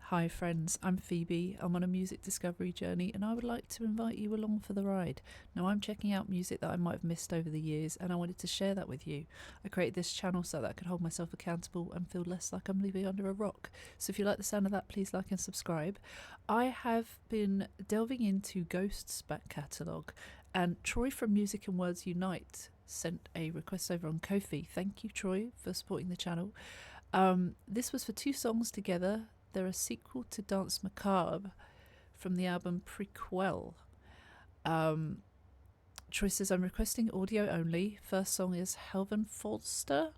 Hi friends, I'm Phoebe. I'm on a music discovery journey and I would like to invite you along for the ride. Now I'm checking out music that I might have missed over the years and I wanted to share that with you. I created this channel so that I could hold myself accountable and feel less like I'm living under a rock. So if you like the sound of that, please like and subscribe. I have been delving into Ghost's back catalogue, and Troy from Music and Words Unite sent a request over on Ko-fi. Thank you, Troy, for supporting the channel. This was for 2 songs together. They're a sequel to Dance Macabre from the album Prequel. Troy says, I'm requesting audio only. First song is Helvin Fonster,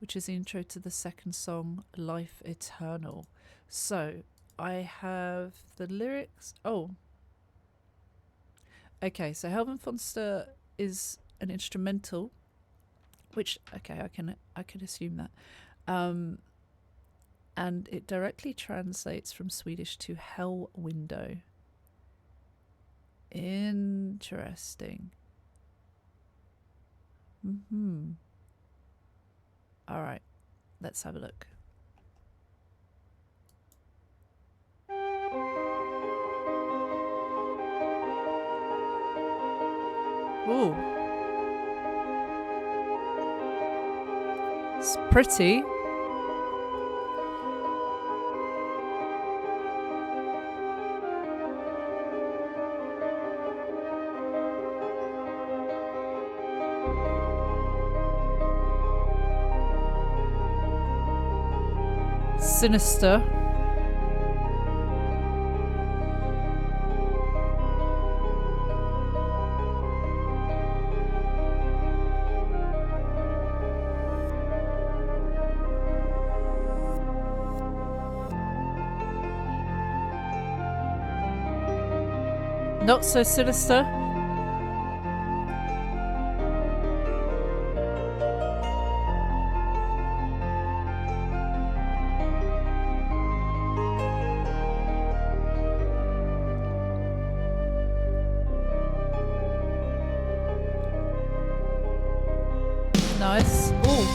which is the intro to the second song, Life Eternal. So I have the lyrics. Oh, okay. So Helvin Fonster is an instrumental, which okay, I can assume that. And it directly translates from Swedish to hell window. Interesting. All right, let's have a look. Ooh. It's pretty. Sinister. Not so sinister. Nice. Ooh.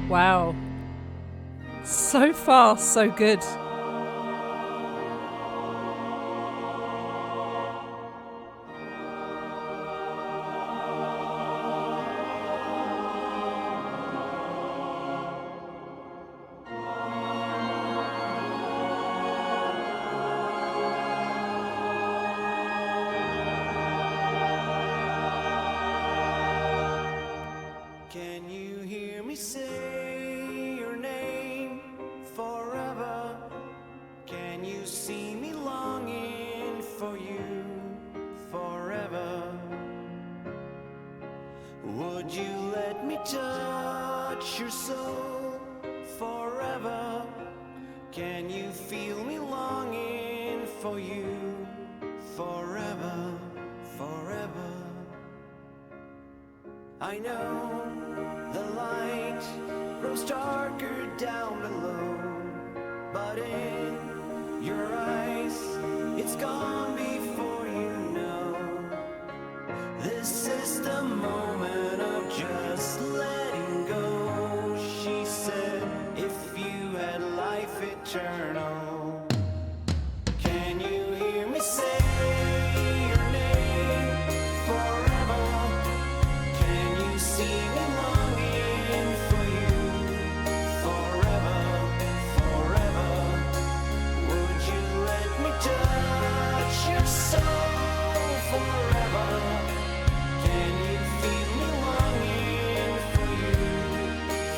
Wow. So far, so good. your soul forever. Can you feel me longing for you forever, forever? I know the light grows darker down below, but in your eyes it's gone before you know. This is the moment of just letting go. She said, if you had life eternal. Can you hear me say your name forever? Can you see me longing for you forever, forever? Would you let me touch your soul forever? Can you feel me longing for you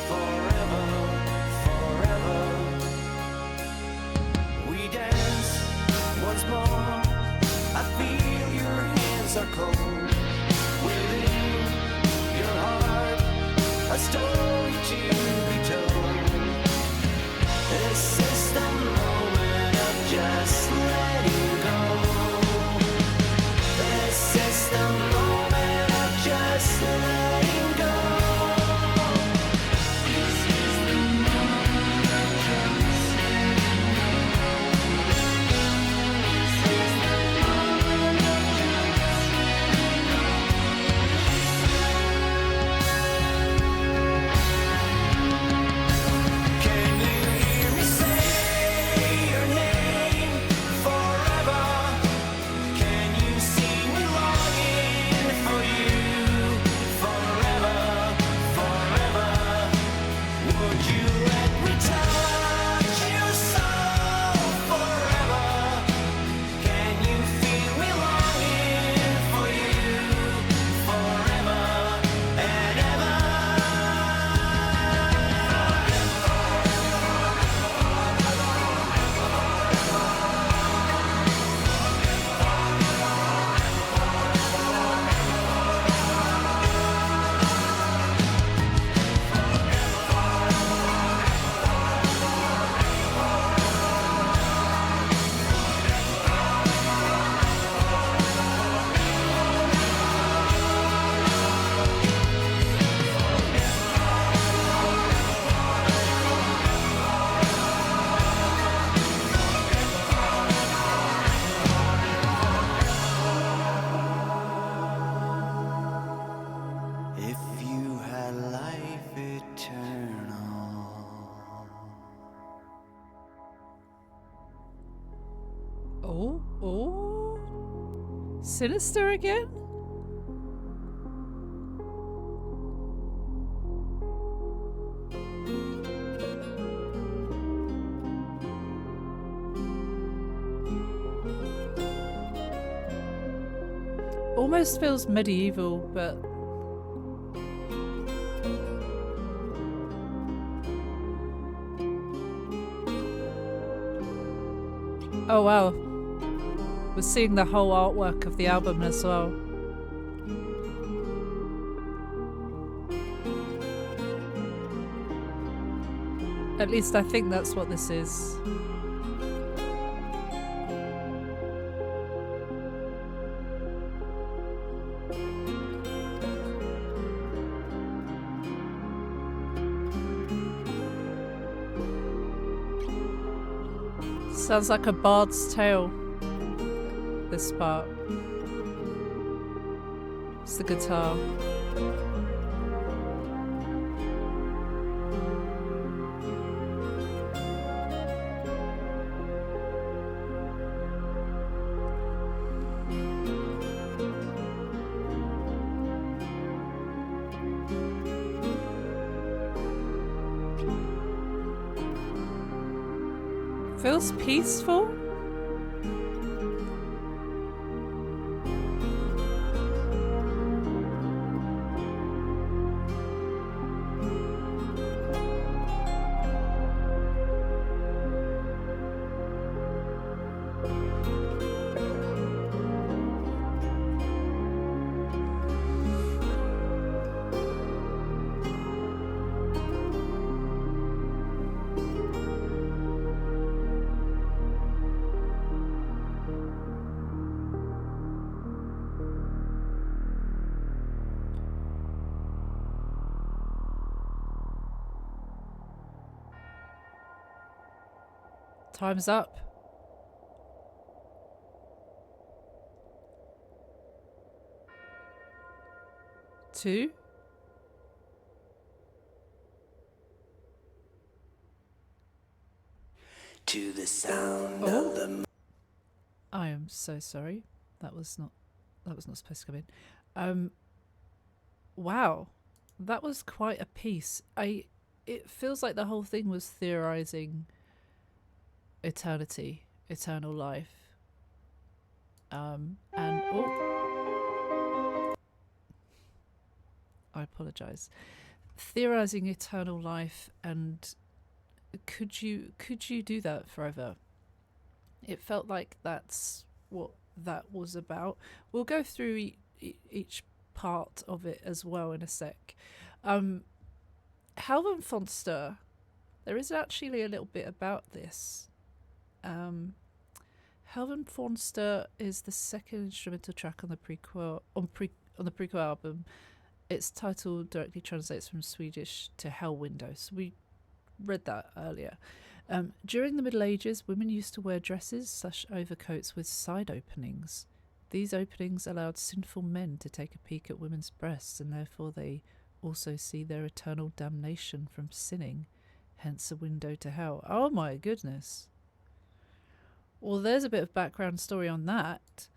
forever, forever? We dance once more. I feel your hands are cold. Within your heart, a story to be told. This is the moment of just letting go. This is the moment of just letting go. This is the moment of just letting go. This is the moment of just letting go. Can you hear me say your name forever? Can you see me longing for you forever, forever? Would you let me touch your soul forever? Can you feel me longing for you forever and ever? If you had life eternal. Oh. Sinister again? Almost feels medieval, but oh wow. We're seeing the whole artwork of the album as well. At least I think that's what this is. Sounds like a bard's tale, this part. It's the guitar. Feels peaceful. Time's up. Two. To the sound of the I am so sorry. That was not supposed to come in. Wow. That was quite a piece. It feels like the whole thing was theorizing eternity, eternal life. And I apologize. Theorizing eternal life, and could you do that forever? It felt like that's what that was about. We'll go through each part of it as well in a sec. Helvin Fonster, there is actually a little bit about this. Helvin Fonster is the second instrumental track on the prequel on the prequel album. Its title directly translates from Swedish to Hell Window. So we read that earlier. During the Middle Ages, women used to wear dresses/overcoats with side openings. These openings allowed sinful men to take a peek at women's breasts, and therefore they also see their eternal damnation from sinning, hence a window to hell. Oh my goodness. Well, there's a bit of background story on that.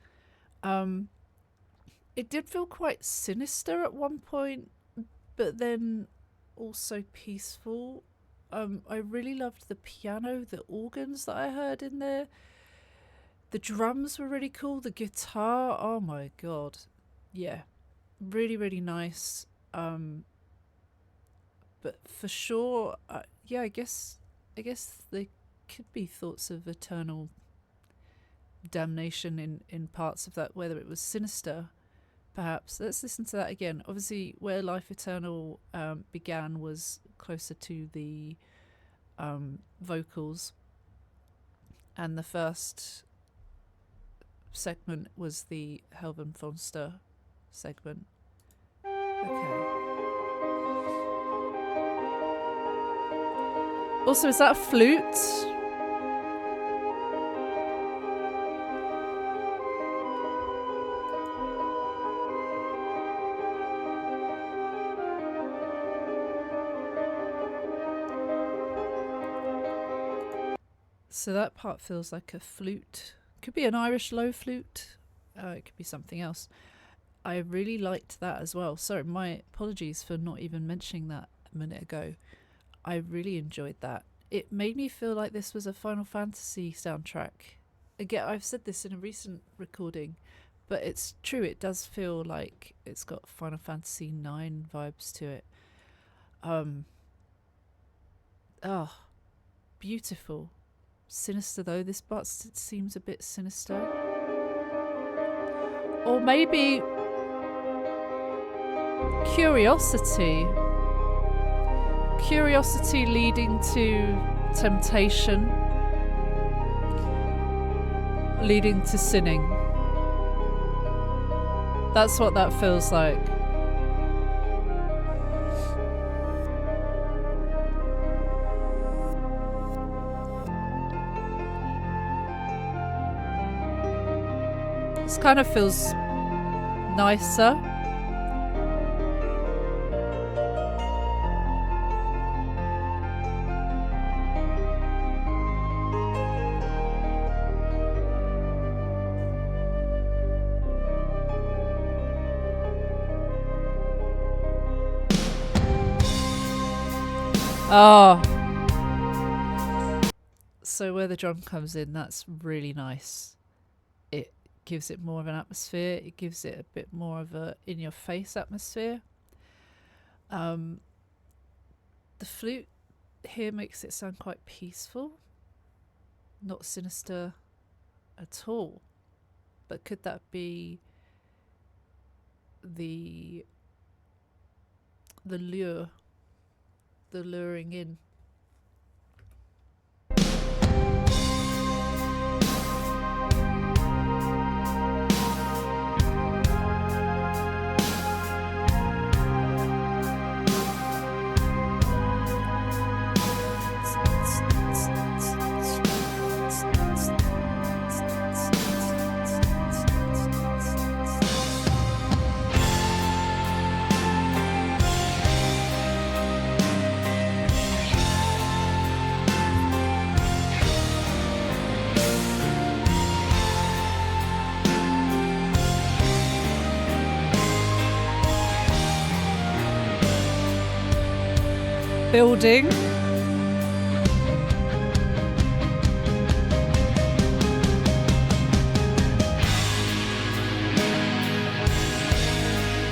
It did feel quite sinister at one point, but then also peaceful. I really loved the piano, the organs that I heard in there. The drums were really cool. The guitar, oh my god. Yeah, really, really nice. But for sure, yeah, I guess there could be thoughts of eternal damnation in parts of that, whether it was sinister, perhaps. Let's listen to that again. Obviously, where Life Eternal began was closer to the vocals, and the first segment was the Helvin Fonster segment. Okay. Also, is that a flute? So that part feels like a flute. Could be an Irish low flute. It could be something else. I really liked that as well. Sorry, my apologies for not even mentioning that a minute ago. I really enjoyed that. It made me feel like this was a Final Fantasy soundtrack. Again, I've said this in a recent recording, but it's true. It does feel like it's got Final Fantasy IX vibes to it. Beautiful. Sinister though, this part seems a bit sinister. Or maybe curiosity. Curiosity leading to temptation, leading to sinning. That's what that feels like. This kind of feels nicer. Oh. So where the drum comes in, that's really nice. It gives it more of an atmosphere. It gives it a bit more of a in-your-face atmosphere. The flute here makes it sound quite peaceful, not sinister at all. But could that be the lure, the luring in? building.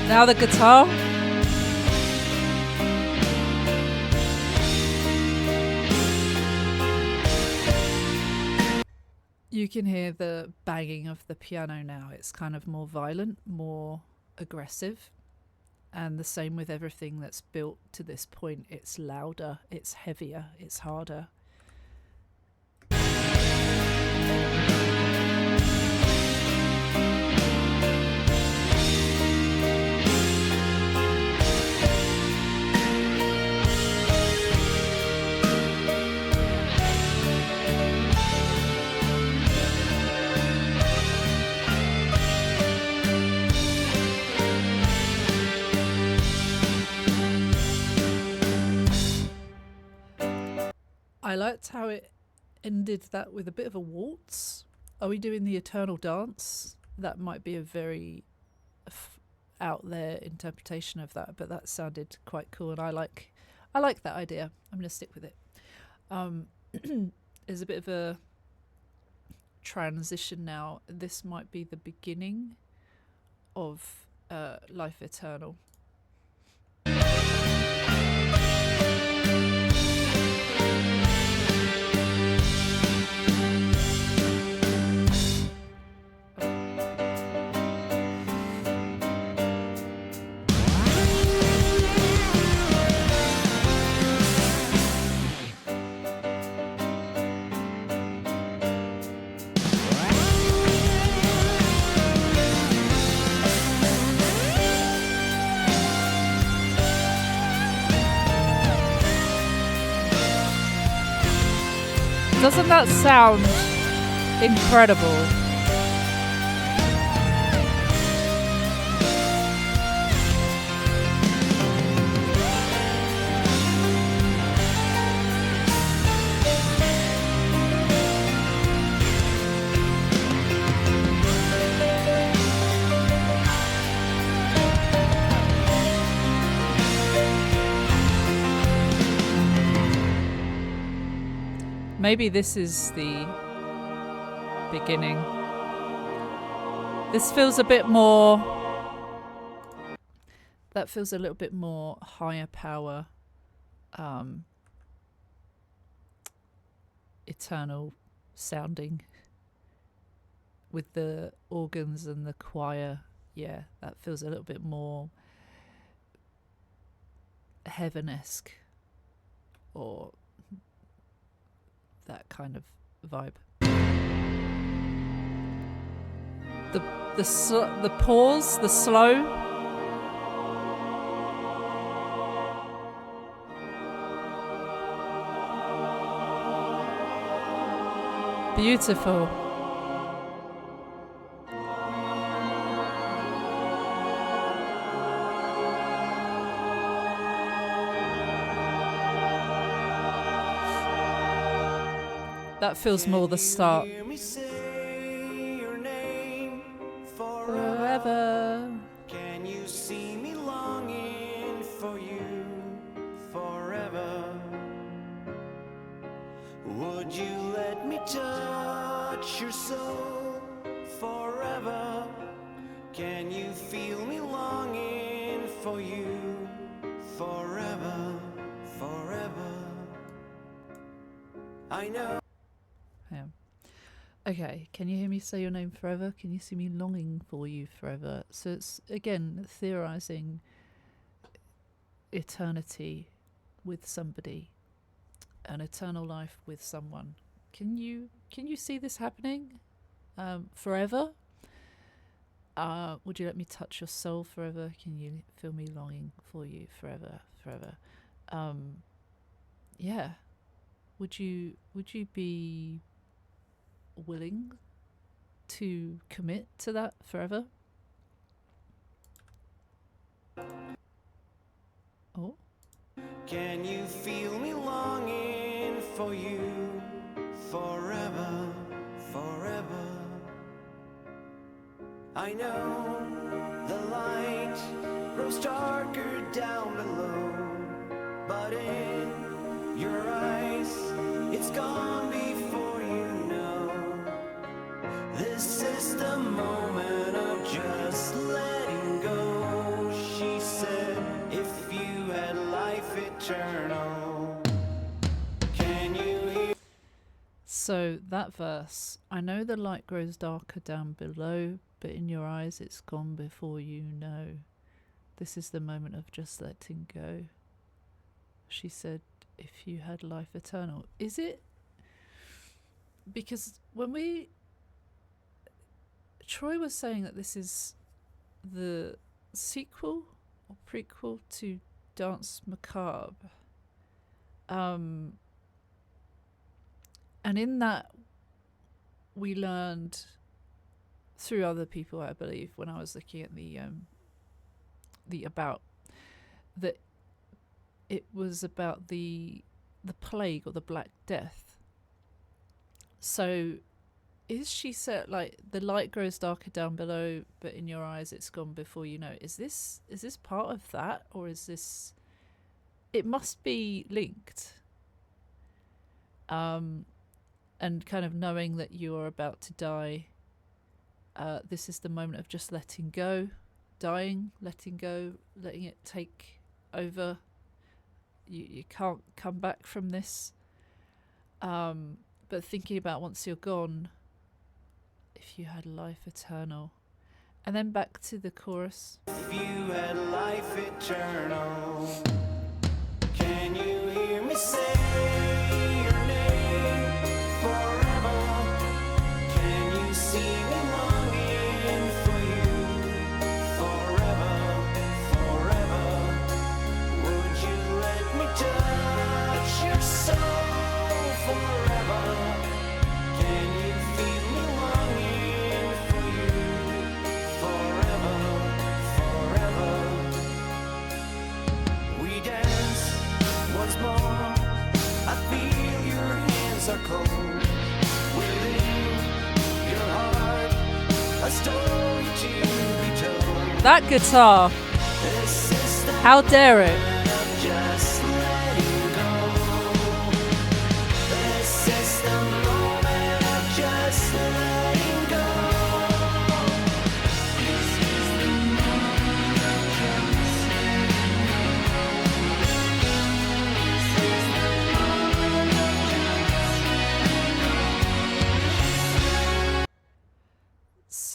Now the guitar. You can hear the banging of the piano now. It's kind of more violent, more aggressive. And the same with everything that's built to this point. It's louder, it's heavier, it's harder. I liked how it ended that with a bit of a waltz. Are we doing the eternal dance? That might be a very out there interpretation of that, but that sounded quite cool, and I like that idea. I'm going to stick with it. There's a bit of a transition now. This might be the beginning of Life Eternal. Doesn't that sound incredible? Maybe this is the beginning. This feels a bit more... That feels a little bit more higher power, eternal sounding. With the organs and the choir. Yeah, that feels a little bit more heaven-esque. Or... that kind of vibe. The pause, the slow. Beautiful. That feels more the start. Forever. Can you see me longing for you forever? Would you let me touch your soul forever? Can you feel me longing for you forever, forever? I know. Yeah. Okay, can you hear me say your name forever? Can you see me longing for you forever? So it's, again, theorizing eternity with somebody, an eternal life with someone. Can you see this happening? Forever? Would you let me touch your soul forever? Can you feel me longing for you forever, forever? Yeah. Would you be willing to commit to that forever? Oh. Can you feel me longing for you forever, forever? I know the light grows darker down below, but in it's gone before you know. This is the moment of just letting go. She said, if you had life eternal. Can you hear? So that verse, I know the light grows darker down below, but in your eyes it's gone before you know. This is the moment of just letting go. She said, if you had life eternal. Is it? Because Troy was saying that this is the sequel or prequel to Dance Macabre. And in that, we learned through other people, I believe, when I was looking at the about, that it was about the plague or the Black Death. So is she said, like, the light grows darker down below, but in your eyes it's gone before you know? Is this part of that, or is this? It must be linked. And kind of knowing that you are about to die. This is the moment of just letting go, dying, letting go, letting it take over. You can't come back from this. But thinking about once you're gone, if you had life eternal. And then back to the chorus. If you had life eternal. Can you hear me say your name forever? Can you see me longing for you forever, forever? Would you let me touch your soul forever? Can you feel me longing for you forever, forever? We dance once more. I feel your hands are cold. Within your heart, a story to be told. That guitar, This is the how dare it? moment of just letting go. This is the moment of just letting go. This is the moment of just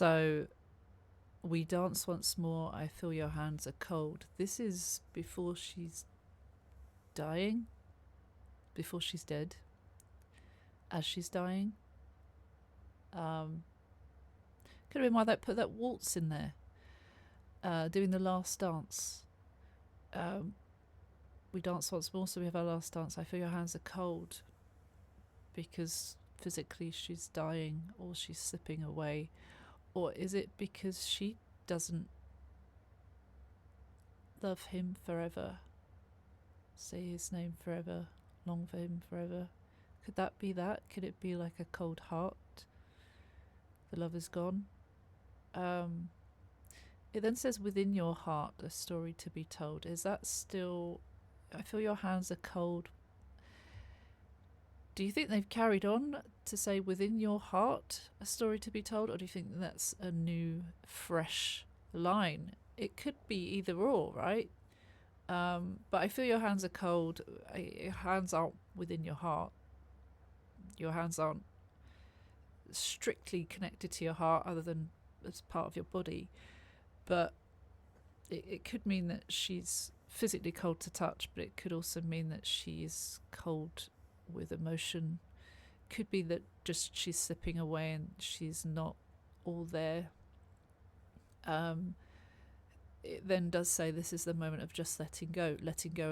So we dance once more. I feel your hands are cold. This is before she's dying, before she's dead, as she's dying. Could have been why they put that waltz in there, doing the last dance. We dance once more, so we have our last dance. I feel your hands are cold, because physically she's dying, or she's slipping away. Or is it because she doesn't love him forever? Say his name forever, long for him forever. Could that be that? Could it be like a cold heart? The love is gone. It then says, within your heart, a story to be told. Is that still, I feel your hands are cold. Do you think they've carried on to say within your heart, a story to be told? Or do you think that's a new, fresh line? It could be either or, right? But I feel your hands are cold. Your hands aren't within your heart. Your hands aren't strictly connected to your heart other than as part of your body. But it could mean that she's physically cold to touch, but it could also mean that she is cold with emotion. Could be that just she's slipping away and she's not all there. It then does say this is the moment of just letting go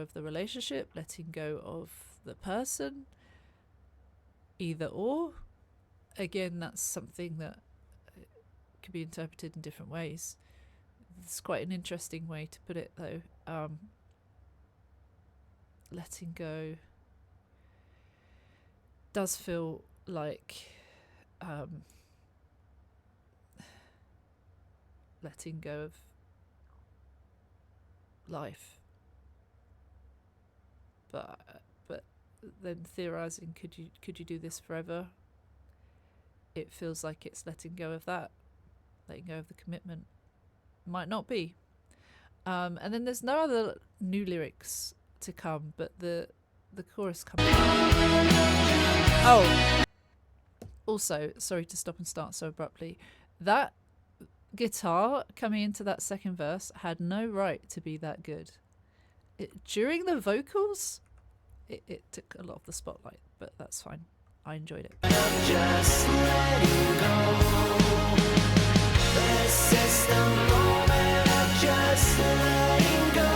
of the relationship, letting go of the person, either or. Again, that's something that could be interpreted in different ways. It's quite an interesting way to put it, though. Letting go does feel like letting go of life, but then theorizing, could you do this forever? It feels like it's letting go of that, letting go of the commitment. Might not be. And then there's no other new lyrics to come, but the chorus comes. Oh, also, sorry to stop and start so abruptly. That guitar coming into that second verse had no right to be that good. During the vocals, it took a lot of the spotlight, but that's fine. I enjoyed it. Just letting go. This is the moment of just letting go.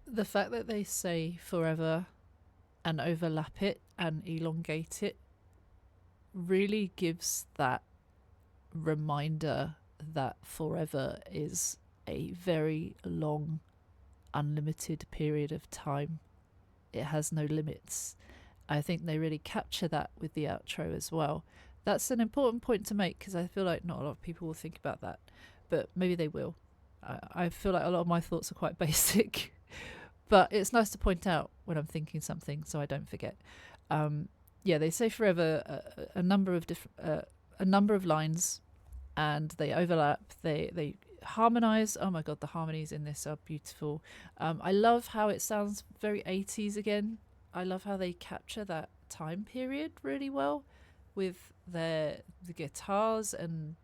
The fact that they say forever and overlap it and elongate it really gives that reminder that forever is a very long, unlimited period of time. It has no limits. I think they really capture that with the outro as well. That's an important point to make because I feel like not a lot of people will think about that, but maybe they will. I feel like a lot of my thoughts are quite basic. But it's nice to point out when I'm thinking something so I don't forget. Yeah, they say forever a number of lines, and they overlap. They harmonize. Oh my god, the harmonies in this are beautiful. I love how it sounds very 80s again. I love how they capture that time period really well with the guitars and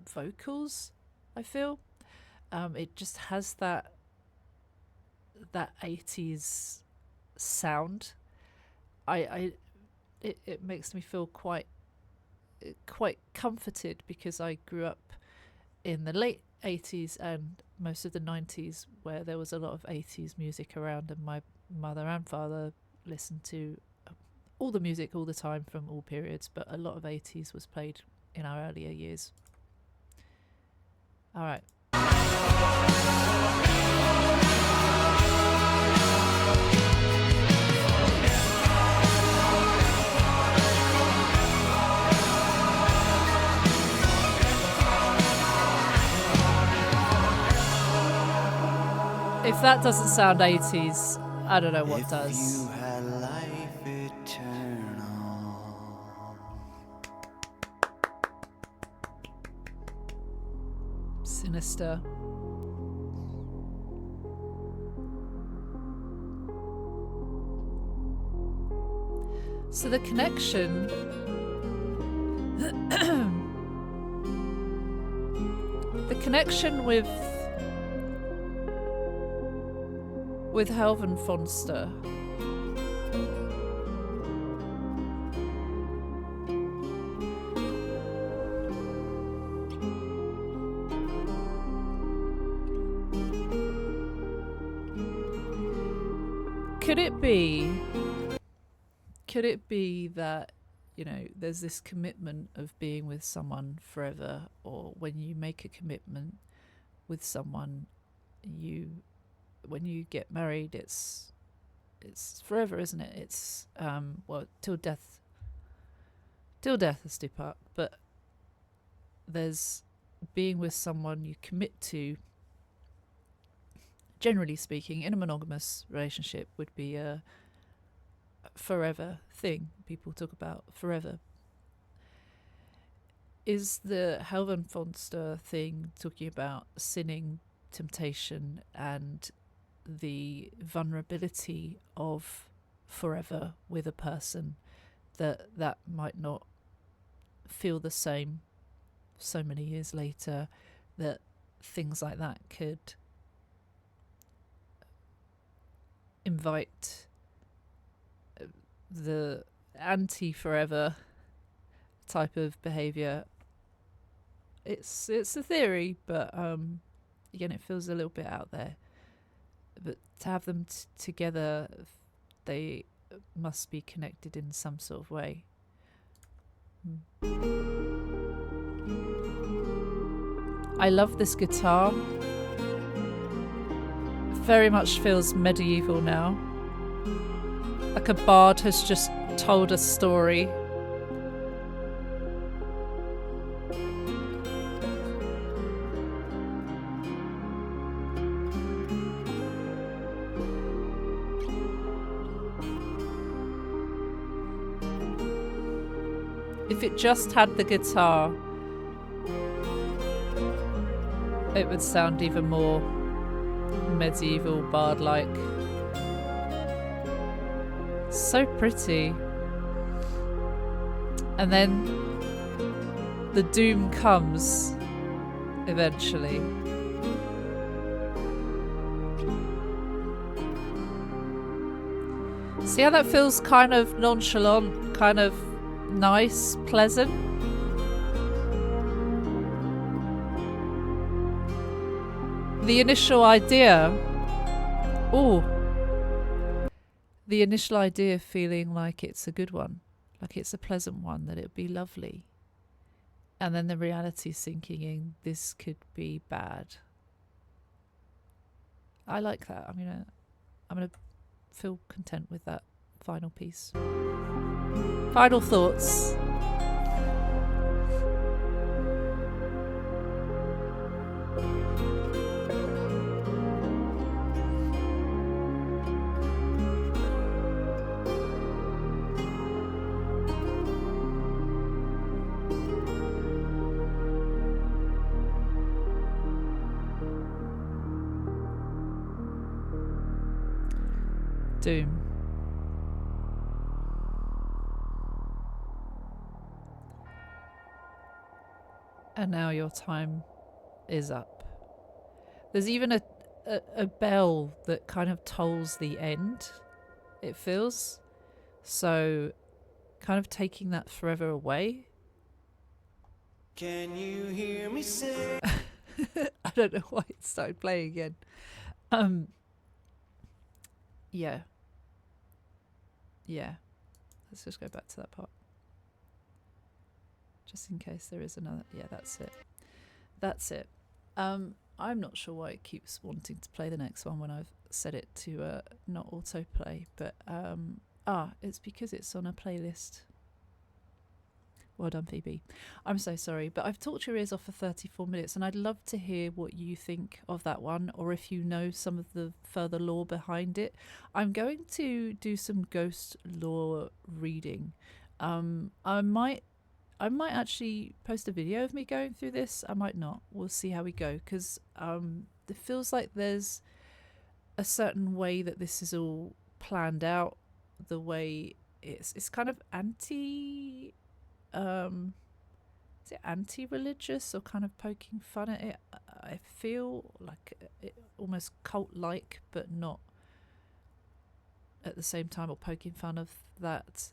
vocals. I feel it just has that 80s sound. It makes me feel quite comforted because I grew up in the late 80s and most of the 90s where there was a lot of 80s music around, and my mother and father listened to all the music all the time from all periods, but a lot of 80s was played in our earlier years. All right. If that doesn't sound 80s, I don't know what does. If you had life eternal. Sinister. So the connection with Helvin Fonster could it be that, you know, there's this commitment of being with someone forever, or when you make a commitment with someone, when you get married, it's forever, isn't it? It's well, till death us do part. But there's being with someone you commit to. Generally speaking, in a monogamous relationship, would be a forever thing people talk about forever. Is the Helvetesfönster thing talking about sinning, temptation, and the vulnerability of forever with a person, that might not feel the same so many years later, that things like that could invite the anti-forever type of behaviour. It's a theory, but again, it feels a little bit out there. But to have them together, they must be connected in some sort of way. I love this guitar. Very much feels medieval now. Like a bard has just told a story. If it just had the guitar, it would sound even more medieval, bard-like. So pretty. And then the doom comes eventually. See how that feels kind of nonchalant, kind of nice, pleasant? The initial idea, the initial idea feeling like it's a good one, like it's a pleasant one, that it'd be lovely. And then the reality sinking in, this could be bad. I like that. I'm gonna feel content with that final piece. Final thoughts. Doom. And now your time is up. There's even a bell that kind of tolls the end, it feels. So kind of taking that forever away. Can you hear me say? I don't know why it started playing again. Yeah. Let's just go back to that part. Just in case there is another. Yeah, that's it. I'm not sure why it keeps wanting to play the next one when I've set it to not autoplay, but it's because it's on a playlist. Well done, Phoebe. I'm so sorry, but I've talked your ears off for 34 minutes, and I'd love to hear what you think of that one, or if you know some of the further lore behind it. I'm going to do some ghost lore reading. I might actually post a video of me going through this. I might not. We'll see how we go, because it feels like there's a certain way that this is all planned out. The way it's kind of is it anti-religious or kind of poking fun at it? I feel like it almost cult-like, but not at the same time, or poking fun of that.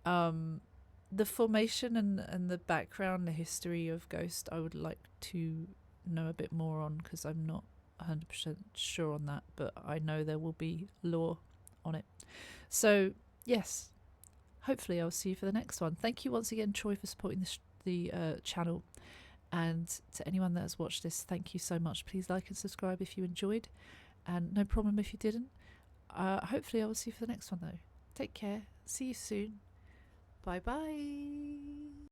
The formation and the background, the history of Ghost, I would like to know a bit more on, because I'm not 100% sure on that, but I know there will be lore on it. So, yes, hopefully I'll see you for the next one. Thank you once again, Troy, for supporting the channel. And to anyone that has watched this, thank you so much. Please like and subscribe if you enjoyed. And no problem if you didn't. Hopefully I will see you for the next one, though. Take care. See you soon. Bye-bye.